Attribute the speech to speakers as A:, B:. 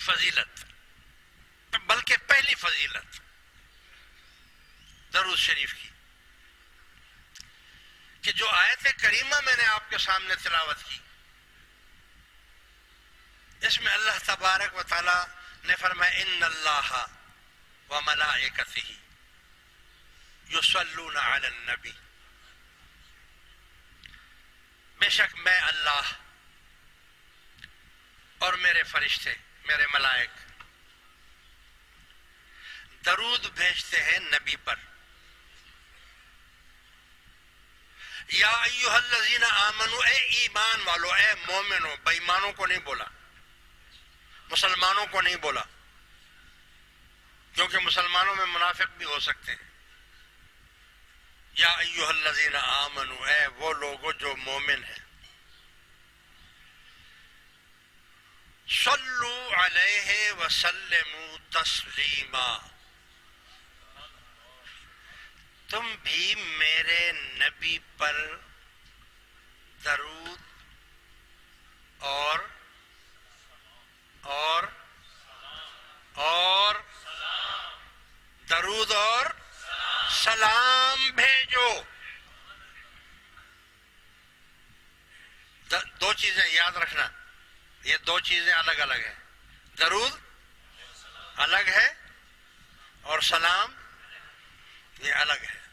A: فضیلت، بلکہ پہلی فضیلت درود شریف کی، کہ جو آیت کریمہ میں نے آپ کے سامنے تلاوت کی، اس میں اللہ تبارک و تعالی نے فرمایا ان اللہ و ملائکتہ یصلون علی النبی، بے شک میں اللہ اور میرے فرشتے، میرے ملائک درود بھیجتے ہیں نبی پر۔ یا ایھا الذین آمنو، اے ایمان والو، اے مومنو، بے ایمانوں کو نہیں بولا، مسلمانوں کو نہیں بولا، کیونکہ مسلمانوں میں منافق بھی ہو سکتے ہیں۔ یا ایھا الذین آمنو، اے وہ لوگوں جو مومن ہیں، صلو علیہ وسلموا تسلیما، تم بھی میرے نبی پر درود اور درود اور سلام بھیجو۔ دو چیزیں یاد رکھنا، یہ دو چیزیں الگ الگ ہیں، درود الگ ہے اور سلام یہ الگ ہے۔